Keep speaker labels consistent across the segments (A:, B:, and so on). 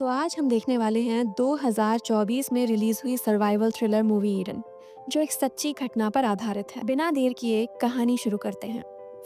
A: तो आज हम देखने वाले हैं 2024 में रिलीज हुई सर्वाइवल थ्रिलर मूवी ईडन, जो एक सच्ची घटना पर आधारित है। बिना देर किए कहानी शुरू करते हैं।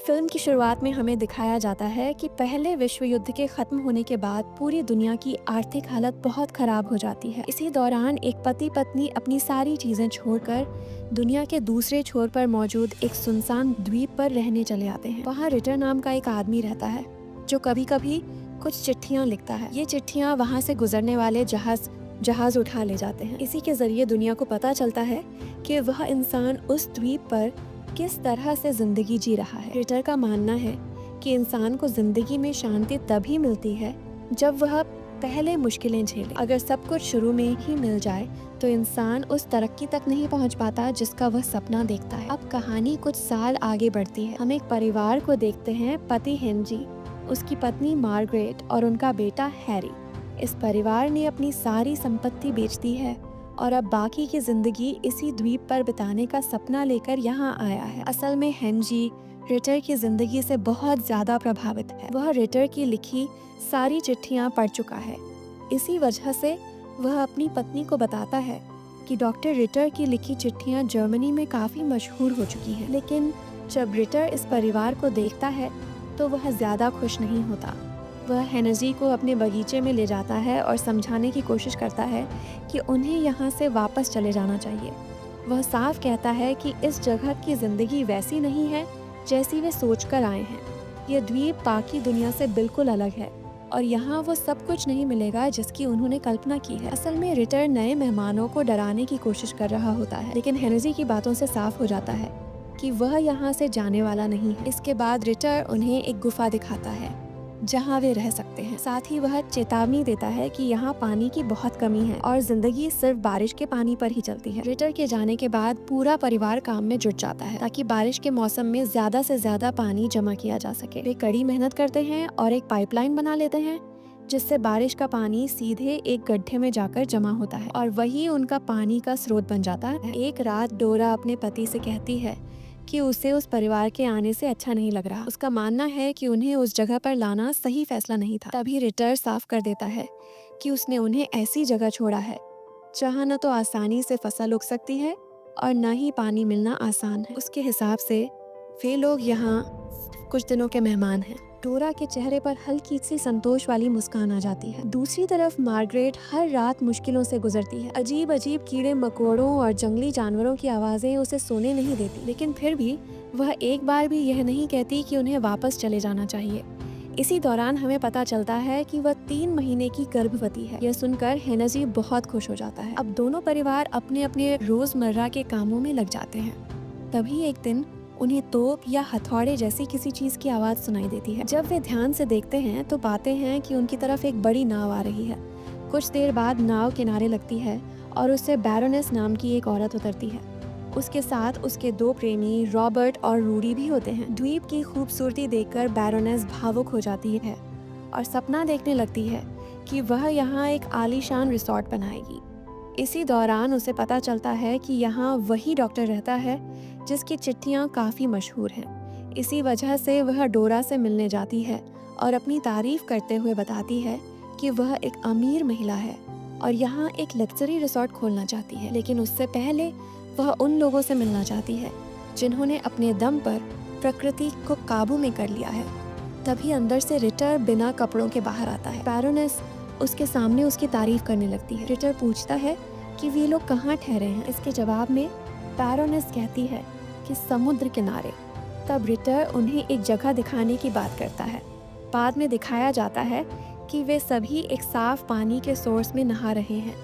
A: फिल्म की शुरुआत में हमें दिखाया जाता है कि पहले विश्व युद्ध के खत्म होने के बाद पूरी दुनिया की आर्थिक हालत बहुत खराब हो जाती है। इसी दौरान एक पति पत्नी अपनी सारी चीजें छोड़कर दुनिया के दूसरे छोर पर मौजूद एक सुनसान द्वीप पर रहने चले आते हैं। वहाँ रिटर नाम का एक आदमी रहता है जो कभी कभी कुछ चिट्ठियां लिखता है। ये चिट्ठियां वहां से गुजरने वाले जहाज उठा ले जाते हैं। इसी के जरिए दुनिया को पता चलता है कि वह इंसान उस द्वीप पर किस तरह से जिंदगी जी रहा है। रिटर का मानना है कि इंसान को जिंदगी में शांति तभी मिलती है जब वह पहले मुश्किलें झेले। अगर सब कुछ शुरू में ही मिल जाए तो इंसान उस तरक्की तक नहीं पहुंच पाता जिसका वह सपना देखता है। अब कहानी कुछ साल आगे बढ़ती है। हम एक परिवार को देखते हैं, पति हेनरी, उसकी पत्नी मार्गरेट और उनका बेटा हैरी। इस परिवार ने अपनी सारी संपत्ति बेच दी है और अब बाकी की जिंदगी इसी द्वीप पर बिताने का सपना लेकर यहाँ आया है। असल में हेनरी रिटर की जिंदगी से बहुत ज्यादा प्रभावित है। वह रिटर की लिखी सारी चिट्ठियाँ पढ़ चुका है। इसी वजह से वह अपनी पत्नी को बताता है कि डॉक्टर रिटर की लिखी चिट्ठियाँ जर्मनी में काफी मशहूर हो चुकी हैं। लेकिन जब रिटर इस परिवार को देखता है तो वह ज्यादा खुश नहीं होता। वह हेनरी को अपने बगीचे में ले जाता है और समझाने की कोशिश करता है कि उन्हें यहाँ से वापस चले जाना चाहिए। वह साफ कहता है कि इस जगह की जिंदगी वैसी नहीं है जैसी वे सोचकर आए हैं। यह द्वीप बाकी दुनिया से बिल्कुल अलग है और यहाँ वो सब कुछ नहीं मिलेगा जिसकी उन्होंने कल्पना की है। असल में रिटर नए मेहमानों को डराने की कोशिश कर रहा होता है, लेकिन हेनरी की बातों से साफ हो जाता है कि वह यहाँ से जाने वाला नहीं है। इसके बाद रिटर उन्हें एक गुफा दिखाता है जहाँ वे रह सकते हैं। साथ ही वह चेतावनी देता है कि यहाँ पानी की बहुत कमी है और जिंदगी सिर्फ बारिश के पानी पर ही चलती है। रिटर के जाने के बाद पूरा परिवार काम में जुट जाता है ताकि बारिश के मौसम में ज्यादा से ज्यादा पानी जमा किया जा सके। वे कड़ी मेहनत करते हैं और एक पाइपलाइन बना लेते हैं जिससे बारिश का पानी सीधे एक गड्ढे में जाकर जमा होता है और वही उनका पानी का स्रोत बन जाता है। एक रात डोरा अपने पति से कहती है कि उसे उस परिवार के आने से अच्छा नहीं लग रहा। उसका मानना है कि उन्हें उस जगह पर लाना सही फैसला नहीं था। तभी रिटर साफ कर देता है कि उसने उन्हें ऐसी जगह छोड़ा है जहाँ न तो आसानी से फसल उग सकती है और न ही पानी मिलना आसान है। उसके हिसाब से वे लोग यहाँ कुछ दिनों के मेहमान हैं। डोरा के चेहरे पर हल्की सी संतोष वाली मुस्कान आ जाती है। दूसरी तरफ मार्गरेट हर रात मुश्किलों से गुजरती है। अजीब अजीब कीड़े मकोड़ों और जंगली जानवरों की आवाजें उसे सोने नहीं देती, लेकिन फिर भी वह एक बार भी यह नहीं कहती कि उन्हें वापस चले जाना चाहिए। इसी दौरान हमें पता चलता है कि वह 3 महीने की गर्भवती है। यह सुनकर हेनरी बहुत खुश हो जाता है। अब दोनों परिवार अपने अपने रोजमर्रा के कामों में लग जाते हैं। तभी एक दिन उन्हें तोप या हथौड़े जैसी किसी चीज की आवाज सुनाई देती है। जब वे ध्यान से देखते हैं तो पाते हैं कि उनकी तरफ एक बड़ी नाव आ रही है। कुछ देर बाद नाव किनारे लगती है और उससे बैरोनेस नाम की एक औरत उतरती है। उसके साथ उसके 2 प्रेमी रॉबर्ट और रूडी भी होते हैं। द्वीप की खूबसूरती देखकर बैरोनेस भावुक हो जाती है और सपना देखने लगती है कि वह यहाँ एक आलीशान रिसोर्ट बनाएगी। इसी दौरान उसे पता चलता है कि यहाँ वही डॉक्टर रहता है जिसकी चिट्ठियाँ काफ़ी मशहूर हैं। इसी वजह से वह डोरा से मिलने जाती है और अपनी तारीफ करते हुए बताती है कि वह एक अमीर महिला है और यहाँ एक लग्जरी रिसोर्ट खोलना चाहती है, लेकिन उससे पहले वह उन लोगों से मिलना चाहती है जिन्होंने अपने दम पर प्रकृति को काबू में कर लिया है। तभी अंदर से रिटर बिना कपड़ों के बाहर आता है। बैरोनेस उसके सामने उसकी तारीफ करने लगती है। रिटर पूछता है कि वे लोग कहाँ ठहरे हैं। इसके जवाब में बैरोनेस कहती है कि समुद्र किनारे। तब रिटर उन्हें एक जगह दिखाने की बात करता है। बाद में दिखाया जाता है कि वे सभी एक साफ पानी के सोर्स में नहा रहे हैं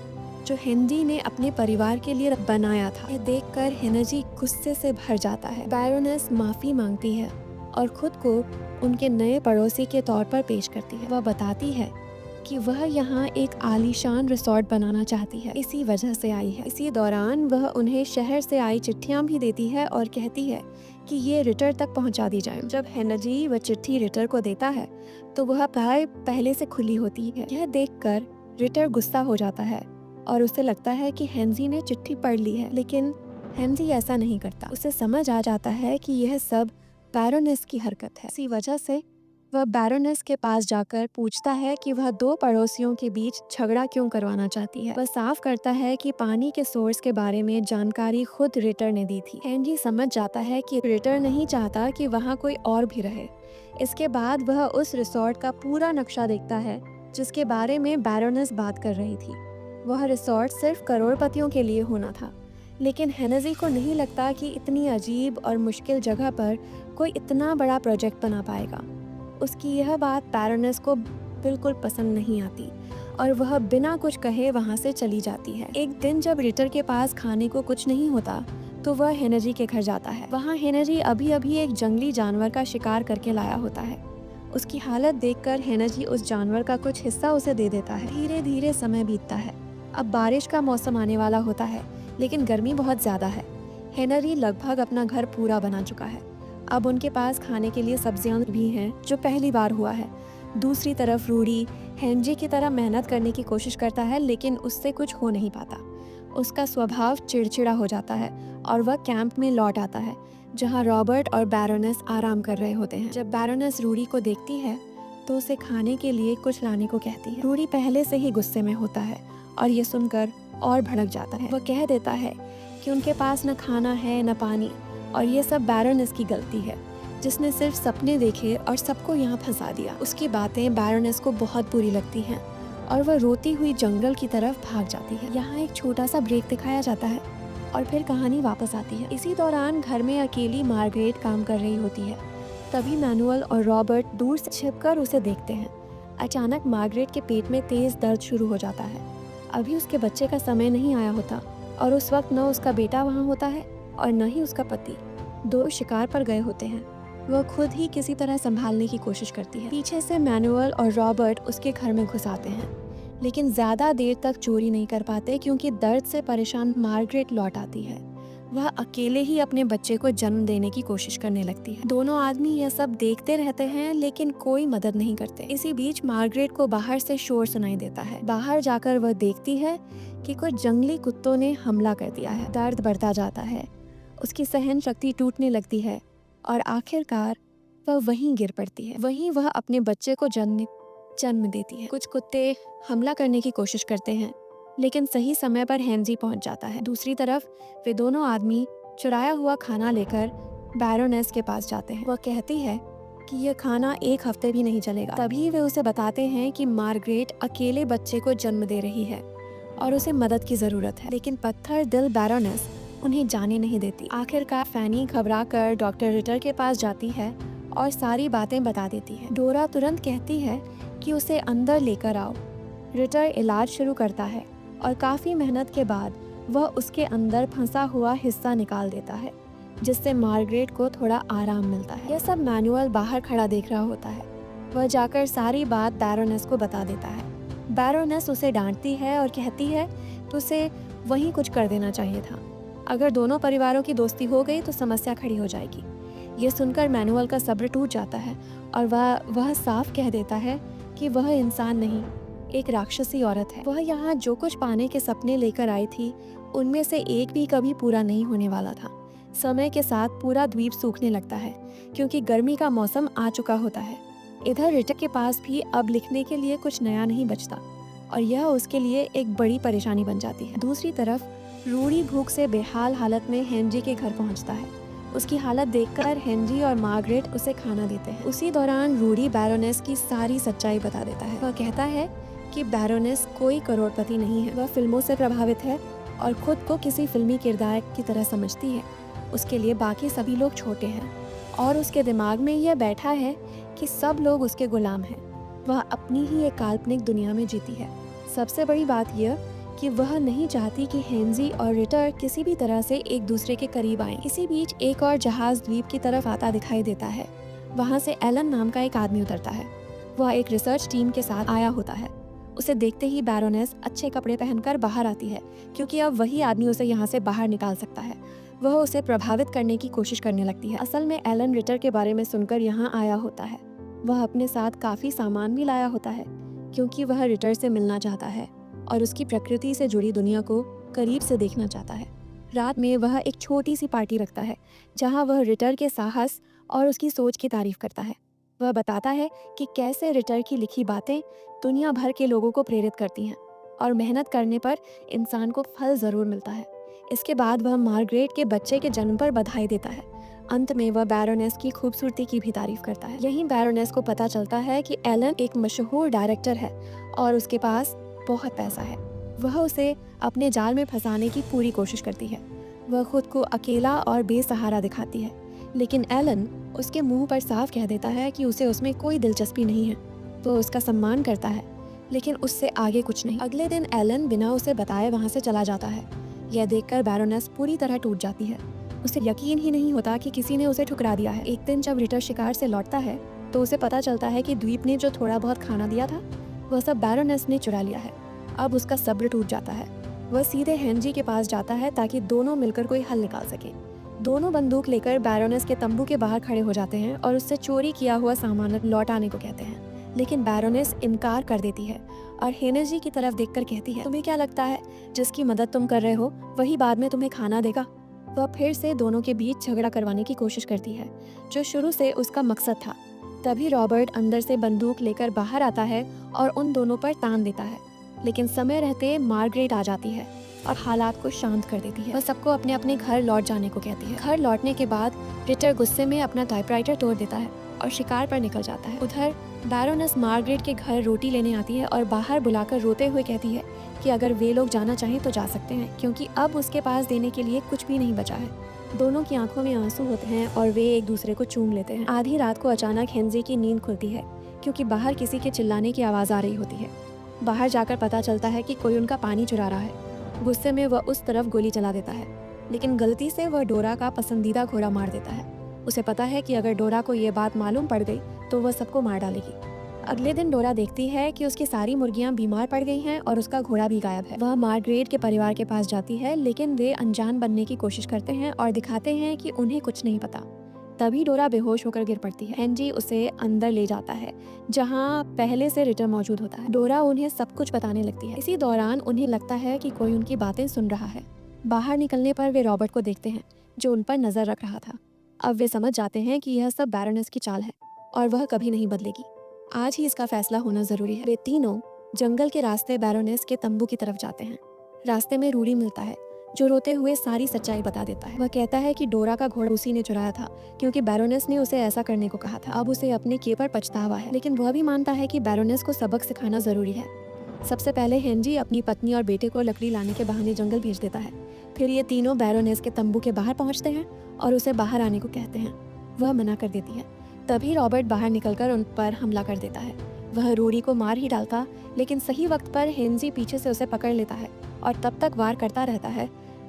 A: जो हेनरी ने अपने परिवार के लिए बनाया था। यह देखकर हेनरी गुस्से से भर जाता है। बैरोनेस माफी मांगती है और खुद को उनके नए पड़ोसी के तौर पर पेश करती है। वह बताती है कि वह यहाँ एक आलीशान रिसोर्ट बनाना चाहती है, इसी वजह से आई है। इसी दौरान वह उन्हें शहर से आई चिट्ठियाँ भी देती है और कहती है कि ये रिटर तक पहुँचा दी जाए। जब हेनरी वह चिट्ठी रिटर को देता है तो वह पहले से खुली होती है। यह देखकर रिटर गुस्सा हो जाता है और उसे लगता है कि हेनरी ने चिट्ठी पढ़ ली है, लेकिन हेनरी ऐसा नहीं करता। उसे समझ आ जाता है कि यह सब बैरोनेस की हरकत है। इसी वजह से वह बैरोनेस के पास जाकर पूछता है कि वह दो पड़ोसियों के बीच झगड़ा क्यों करवाना चाहती है। वह साफ करता है कि पानी के सोर्स के बारे में जानकारी खुद रिटर ने दी थी। हेनरी समझ जाता है कि रिटर नहीं चाहता कि वहाँ कोई और भी रहे। इसके बाद वह उस रिसोर्ट का पूरा नक्शा देखता है जिसके बारे में बैरोनेस बात कर रही थी। वह रिसोर्ट सिर्फ करोड़पतियों के लिए होना था, लेकिन हेनरी को नहीं लगता कि इतनी अजीब और मुश्किल जगह पर कोई इतना बड़ा प्रोजेक्ट बना पाएगा। उसकी यह बात बैरोनेस को बिल्कुल पसंद नहीं आती और वह बिना कुछ कहे वहाँ से चली जाती है। एक दिन जब रिटर के पास खाने को कुछ नहीं होता तो वह हेनरी के घर जाता है। वहाँ हेनरी अभी अभी एक जंगली जानवर का शिकार करके लाया होता है। उसकी हालत देखकर हेनरी उस जानवर का कुछ हिस्सा उसे दे देता है। धीरे धीरे समय बीतता है। अब बारिश का मौसम आने वाला होता है, लेकिन गर्मी बहुत ज्यादा है। हेनरी लगभग अपना घर पूरा बना चुका है। अब उनके पास खाने के लिए सब्जियां भी हैं, जो पहली बार हुआ है। दूसरी तरफ रूडी हेनरी की तरह मेहनत करने की कोशिश करता है, लेकिन उससे कुछ हो नहीं पाता। उसका स्वभाव चिड़चिड़ा हो जाता है और वह कैंप में लौट आता है, जहां रॉबर्ट और बैरोनेस आराम कर रहे होते हैं। जब बैरोनेस रूडी को देखती है तो उसे खाने के लिए कुछ लाने को कहती है। रूडी पहले से ही गुस्से में होता है और ये सुनकर और भड़क जाता है। वह कह देता है कि उनके पास न खाना है न पानी, और ये सब बैरोनेस की गलती है, जिसने सिर्फ सपने देखे और सबको यहाँ फंसा दिया। उसकी बातें बैरोनेस को बहुत बुरी लगती हैं और वह रोती हुई जंगल की तरफ भाग जाती है। यहाँ एक छोटा सा ब्रेक दिखाया जाता है और फिर कहानी वापस आती है। इसी दौरान घर में अकेली मार्गरेट काम कर रही होती है। तभी मैनुअल और रॉबर्ट दूर से छिपकर उसे देखते हैं। अचानक मार्गरेट के पेट में तेज दर्द शुरू हो जाता है। अभी उसके बच्चे का समय नहीं आया होता और उस वक्त न उसका बेटा वहाँ होता है और न ही उसका पति। दो शिकार पर गए होते हैं। वह खुद ही किसी तरह संभालने की कोशिश करती है। पीछे से मैनुअल और रॉबर्ट उसके घर में घुस आते हैं, लेकिन ज्यादा देर तक चोरी नहीं कर पाते क्योंकि दर्द से परेशान मार्गरेट लौट आती है। वह अकेले ही अपने बच्चे को जन्म देने की कोशिश करने लगती है। दोनों आदमी यह सब देखते रहते हैं, लेकिन कोई मदद नहीं करते। इसी बीच मार्गरेट को बाहर से शोर सुनाई देता है। बाहर जाकर वह देखती है कि कुछ जंगली कुत्तों ने हमला कर दिया है। दर्द बढ़ता जाता है, उसकी सहन शक्ति टूटने लगती है और आखिरकार वह वहीं गिर पड़ती है। वहीं वह अपने बच्चे को जन्म देती है। कुछ कुत्ते हमला करने की कोशिश करते हैं, लेकिन सही समय पर हेनरी पहुंच जाता है। दूसरी तरफ वे दोनों आदमी चुराया हुआ खाना लेकर बैरोनेस के पास जाते हैं। वह कहती है कि यह खाना एक हफ्ते भी नहीं चलेगा। तभी वे उसे बताते हैं कि मार्गरेट अकेले बच्चे को जन्म दे रही है और उसे मदद की जरूरत है, लेकिन पत्थर दिल बैरोनेस उन्हें जाने नहीं देती। आखिरकार फैनी घबरा कर डॉक्टर रिटर के पास जाती है और सारी बातें बता देती है। डोरा तुरंत कहती है कि उसे अंदर लेकर आओ। रिटर इलाज शुरू करता है और काफी मेहनत के बाद वह उसके अंदर फंसा हुआ हिस्सा निकाल देता है, जिससे मार्गरेट को थोड़ा आराम मिलता है। यह सब मैनुअल बाहर खड़ा देख रहा होता है। वह जाकर सारी बात बैरोनेस को बता देता है। बैरोनेस उसे डांटती है और कहती है कि उसे वहीं कुछ कर देना चाहिए था। अगर दोनों परिवारों की दोस्ती हो गई तो समस्या खड़ी हो जाएगी। ये सुनकर मैनुअल का सब्र टूट जाता है और वह साफ कह देता है कि वह इंसान नहीं, एक राक्षसी औरत है। वह यहाँ जो कुछ पाने के सपने लेकर आई थी, उनमें से एक भी कभी पूरा नहीं होने वाला था। समय के साथ पूरा द्वीप सूखने लगता है क्योंकि गर्मी का मौसम आ चुका होता है। इधर रिटर के पास भी अब लिखने के लिए कुछ नया नहीं बचता और यह उसके लिए एक बड़ी परेशानी बन जाती है। दूसरी तरफ रूडी भूख से बेहाल हालत में हेनरी के घर पहुंचता है। उसकी हालत देखकर हेनरी और मार्गरेट उसे खाना देते हैं। उसी दौरान रूडी बैरोनेस की सारी सच्चाई बता देता है। वह कहता है कि बैरोनेस कोई करोड़पति नहीं है। वह फिल्मों से प्रभावित है और खुद को किसी फिल्मी किरदार की तरह समझती है। उसके लिए बाकी सभी लोग छोटे हैं और उसके दिमाग में यह बैठा है कि सब लोग उसके गुलाम हैं। वह अपनी ही एक काल्पनिक दुनिया में जीती है। सबसे बड़ी बात यह कि वह नहीं चाहती कि हेनरी और रिटर किसी भी तरह से एक दूसरे के करीब आएं। इसी बीच एक और जहाज द्वीप की तरफ आता दिखाई देता है। वहाँ से एलन नाम का एक आदमी उतरता है। वह एक रिसर्च टीम के साथ आया होता है। उसे देखते ही बैरोनेस अच्छे कपड़े पहनकर बाहर आती है, क्योंकि अब वही आदमी उसे यहाँ से बाहर निकाल सकता है। वह उसे प्रभावित करने की कोशिश करने लगती है। असल में एलन रिटर के बारे में सुनकर यहाँ आया होता है। वह अपने साथ काफी सामान भी लाया होता है, क्योंकि वह रिटर से मिलना चाहता है और उसकी प्रकृति से जुड़ी दुनिया को करीब से देखना चाहता है। रात में वह एक छोटी सी पार्टी रखता है, जहाँ वह रिटर के साहस और उसकी सोच की तारीफ करता है। वह बताता है कि कैसे रिटर की लिखी बातें दुनिया भर के लोगों को प्रेरित करती हैं और मेहनत करने पर इंसान को फल ज़रूर मिलता है। इसके बाद वह मार्गरेट के बच्चे के जन्म पर बधाई देता है। अंत में वह बैरोनेस की खूबसूरती की भी तारीफ करता है। यहीं बैरोनेस को पता चलता है कि एलन एक मशहूर डायरेक्टर है और उसके पास बहुत पैसा है। वह उसे अपने जाल में फंसाने की पूरी कोशिश करती है। वह खुद को अकेला और बेसहारा दिखाती है, लेकिन एलन उसके मुंह पर साफ कह देता है कि उसे उसमें कोई दिलचस्पी नहीं है। वो उसका सम्मान करता है, लेकिन उससे आगे कुछ नहीं। अगले दिन एलन बिना उसे बताए वहाँ से चला जाता है। यह देखकर बैरोनेस पूरी तरह टूट जाती है। उसे यकीन ही नहीं होता कि किसी ने उसे ठुकरा दिया है। एक दिन जब रिटर शिकार से लौटता है तो उसे पता चलता है कि द्वीप ने जो थोड़ा बहुत खाना दिया था वह सब बैरोनेस ने चुरा लिया है। अब उसका सब्र टूट जाता है। वह सीधे हेनरी के पास जाता है ताकि दोनों मिलकर कोई हल निकाल सके। दोनों बंदूक लेकर बैरोनेस के तंबू के बाहर खड़े हो जाते हैं और उससे चोरी किया हुआ सामान लौटाने को कहते हैं, लेकिन बैरोनेस इनकार कर देती है और हेनरी की तरफ देखकर कहती है, तुम्हें क्या लगता है जिसकी मदद तुम कर रहे हो वही बाद में तुम्हें खाना देगा? वह फिर से दोनों के बीच झगड़ा करवाने की कोशिश करती है, जो शुरू से उसका मकसद था। तभी रॉबर्ट अंदर से बंदूक लेकर बाहर आता है और उन दोनों पर तान देता है, लेकिन समय रहते मार्गरेट आ जाती है और हालात को शांत कर देती है। वह सबको अपने अपने घर लौट जाने को कहती है। घर लौटने के बाद रिटर गुस्से में अपना टाइपराइटर तोड़ देता है और शिकार पर निकल जाता है। उधर बैरोनेस मार्गरेट के घर रोटी लेने आती है और बाहर बुलाकर रोते हुए कहती है कि अगर वे लोग जाना चाहें तो जा सकते हैं, क्योंकि अब उसके पास देने के लिए कुछ भी नहीं बचा है। दोनों की आंखों में आंसू होते हैं और वे एक दूसरे को चूम लेते हैं। आधी रात को अचानक हेनरी की नींद खुलती है क्योंकि बाहर किसी के चिल्लाने की आवाज़ आ रही होती है। बाहर जाकर पता चलता है कि कोई उनका पानी चुरा रहा है। गुस्से में वह उस तरफ गोली चला देता है, लेकिन गलती से वह डोरा का पसंदीदा घोड़ा मार देता है। उसे पता है कि अगर डोरा को ये बात मालूम पड़ गई तो वह सबको मार डालेगी। अगले दिन डोरा देखती है कि उसकी सारी मुर्गियां बीमार पड़ गई हैं और उसका घोड़ा भी गायब है। वह मार्गरेट के परिवार के पास जाती है, लेकिन वे अनजान बनने की कोशिश करते हैं और दिखाते हैं कि उन्हें कुछ नहीं पता। तभी डोरा बेहोश होकर गिर पड़ती है। हेनरी उसे अंदर ले जाता है जहां पहले से रिटर मौजूद होता है। डोरा उन्हें सब कुछ बताने लगती है। इसी दौरान उन्हें लगता है कि कोई उनकी बातें सुन रहा है। बाहर निकलने पर वे रॉबर्ट को देखते हैं, जो उन पर नजर रख रहा था। अब वे समझ जाते हैं कि यह सब बैरोनेस की चाल है और वह कभी नहीं बदलेगी। आज ही इसका फैसला होना जरूरी है। वे तीनों जंगल के रास्ते बैरोनेस के तंबू की तरफ जाते हैं। रास्ते में रूडी मिलता है, जो रोते हुए सारी सच्चाई बता देता है। वह कहता है कि डोरा का घोड़ा उसी ने चुराया था, क्योंकि बैरोनेस ने उसे ऐसा करने को कहा था। अब उसे अपने किए पर पछतावा है, लेकिन वह भी मानता है कि बैरोनेस को सबक सिखाना जरूरी है। सबसे पहले हेनरी अपनी पत्नी और बेटे को लकड़ी लाने के बहाने जंगल भेज देता है। फिर ये तीनों बैरोनेस के तंबू के बाहर पहुंचते हैं और उसे बाहर आने को कहते हैं। वह मना कर देती है। तभी रॉबर्ट बाहर निकलकर उन पर हमला कर देता है। वह रूडी को मार ही डालता, लेकिन सही वक्त पर हेनरी पीछे से उसे पकड़ लेता है और तब तक वार करता रहता है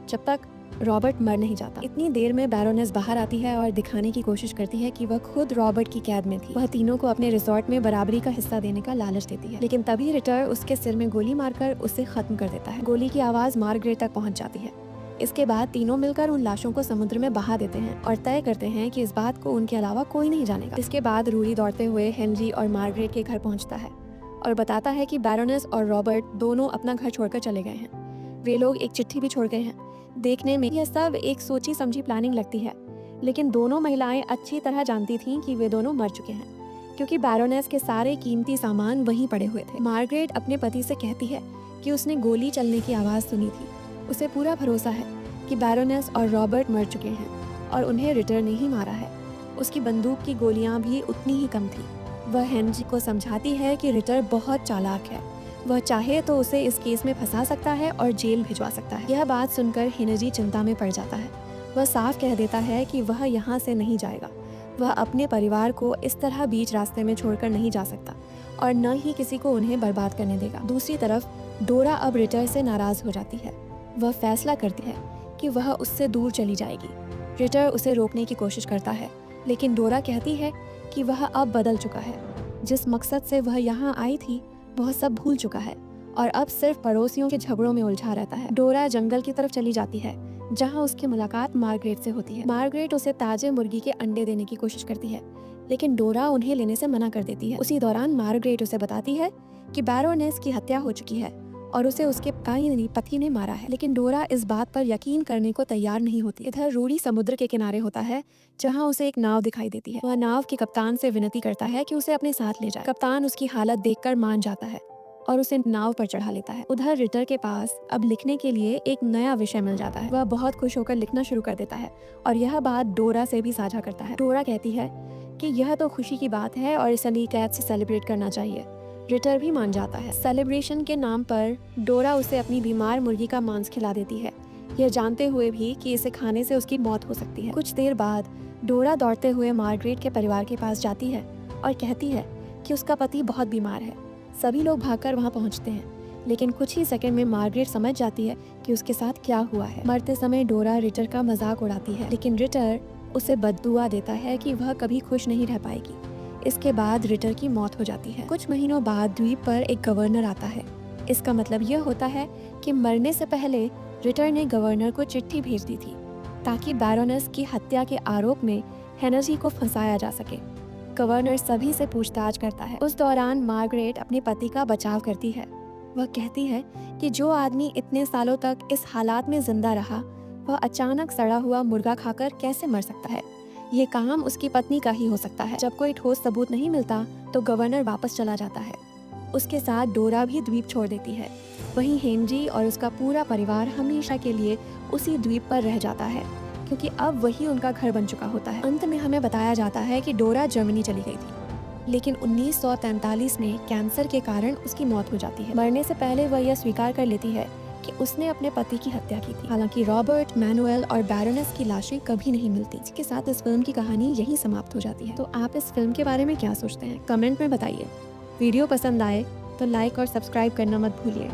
A: जब तक रॉबर्ट मर नहीं जाता। इतनी देर में बैरोनेस बाहर आती है और दिखाने की कोशिश करती है कि वह खुद रॉबर्ट की कैद में थी। वह तीनों को अपने रिजॉर्ट में बराबरी का हिस्सा देने का लालच देती है, लेकिन तभी रिटर उसके सिर में गोली मारकर उसे खत्म कर देता है। गोली की आवाज मार्गरेट तक पहुंच जाती है। इसके बाद तीनों मिलकर उन लाशों को समुद्र में बहा देते हैं और तय करते हैं कि इस बात को उनके अलावा कोई नहीं जानेगा। इसके बाद रूडी दौड़ते हुए हेनरी और मार्गरेट के घर पहुंचता है और बताता है कि बैरोनेस और रॉबर्ट दोनों अपना घर छोड़कर चले गए हैं। वे लोग एक चिट्ठी भी छोड़ गए हैं। देखने में यह सब एक सोची समझी प्लानिंग लगती है, लेकिन दोनों महिलाएं अच्छी तरह जानती थीं कि वे दोनों मर चुके हैं, क्योंकि बैरोनेस के सारे कीमती सामान वहीं पड़े हुए थे। मार्गरेट अपने पति से कहती है कि उसने गोली चलने की आवाज़ सुनी थी। उसे पूरा भरोसा है कि बैरोनेस और रॉबर्ट मर चुके हैं और उन्हें रिटर ने ही मारा है। उसकी बंदूक की गोलियां भी उतनी ही कम थी। वह हेनरी को समझाती है कि रिटर बहुत चालाक है। वह चाहे तो उसे इस केस में फंसा सकता है और जेल भिजवा सकता है। यह बात सुनकर हेनरी चिंता में पड़ जाता है। वह साफ कह देता है कि वह यहाँ से नहीं जाएगा। वह अपने परिवार को इस तरह बीच रास्ते में छोड़कर नहीं जा सकता और न ही किसी को उन्हें बर्बाद करने देगा। दूसरी तरफ डोरा अब रिटर से नाराज हो जाती है। वह फैसला करती है कि वह उससे दूर चली जाएगी। रिटर उसे रोकने की कोशिश करता है, लेकिन डोरा कहती है कि वह अब बदल चुका है। जिस मकसद से वह यहाँ आई थी वह सब भूल चुका है और अब सिर्फ पड़ोसियों के झगड़ों में उलझा रहता है। डोरा जंगल की तरफ चली जाती है, जहाँ उसकी मुलाकात मार्गरेट से होती है। मार्गरेट उसे ताजे मुर्गी के अंडे देने की कोशिश करती है, लेकिन डोरा उन्हें लेने से मना कर देती है। उसी दौरान मार्गरेट उसे बताती है कि बैरोनेस की हत्या हो चुकी है और उसे उसके पति ने मारा है। लेकिन डोरा इस बात पर यकीन करने को तैयार नहीं होती। इधर रूडी समुद्र के किनारे होता है जहाँ उसे एक नाव दिखाई देती है। वह नाव के कप्तान से विनती करता है कि उसे अपने साथ ले जाए। कप्तान उसकी हालत देखकर मान जाता है और उसे नाव पर चढ़ा लेता है। उधर रिटर के पास अब लिखने के लिए एक नया विषय मिल जाता है। वह बहुत खुश होकर लिखना शुरू कर देता है और यह बात डोरा से भी साझा करता है। डोरा कहती है कि यह तो खुशी की बात है और इसे नई कैद से सेलिब्रेट करना चाहिए। रिटर भी मान जाता है। सेलिब्रेशन के नाम पर डोरा उसे अपनी बीमार मुर्गी का मांस खिला देती है, यह जानते हुए भी कि इसे खाने से उसकी मौत हो सकती है। कुछ देर बाद डोरा दौड़ते हुए मार्गरेट के परिवार के पास जाती है और कहती है कि उसका पति बहुत बीमार है। सभी लोग भागकर वहां पहुंचते हैं, लेकिन कुछ ही सेकंड में मार्गरेट समझ जाती है कि उसके साथ क्या हुआ है। मरते समय डोरा रिटर का मजाक उड़ाती है, लेकिन रिटर उसे बद्दुआ देता है कि वह कभी खुश नहीं रह पाएगी। इसके बाद रिटर की मौत हो जाती है। कुछ महीनों बाद द्वीप पर एक गवर्नर आता है। इसका मतलब यह होता है कि मरने से पहले रिटर ने गवर्नर को चिट्ठी भेज दी थी ताकि बैरोनेस की हत्या के आरोप में हेनरी को फंसाया जा सके। गवर्नर सभी से पूछताछ करता है। उस दौरान मार्गरेट अपने पति का बचाव करती है। वह कहती है कि जो आदमी इतने सालों तक इस हालात में जिंदा रहा, वह अचानक सड़ा हुआ मुर्गा खाकर कैसे मर सकता है। ये काम उसकी पत्नी का ही हो सकता है। जब कोई ठोस सबूत नहीं मिलता तो गवर्नर वापस चला जाता है। उसके साथ डोरा भी द्वीप छोड़ देती है। वहीं हेनरी और उसका पूरा परिवार हमेशा के लिए उसी द्वीप पर रह जाता है, क्योंकि अब वही उनका घर बन चुका होता है। अंत में हमें बताया जाता है कि डोरा जर्मनी चली गई थी, लेकिन 1943 में कैंसर के कारण उसकी मौत हो जाती है। मरने से पहले वह यह स्वीकार कर लेती है कि उसने अपने पति की हत्या की थी। हालांकि रॉबर्ट, मैनुएल और बैरोनेस की लाशें कभी नहीं मिलती। इसके साथ इस फिल्म की कहानी यही समाप्त हो जाती है। तो आप इस फिल्म के बारे में क्या सोचते हैं, कमेंट में बताइए। वीडियो पसंद आए तो लाइक और सब्सक्राइब करना मत भूलिए।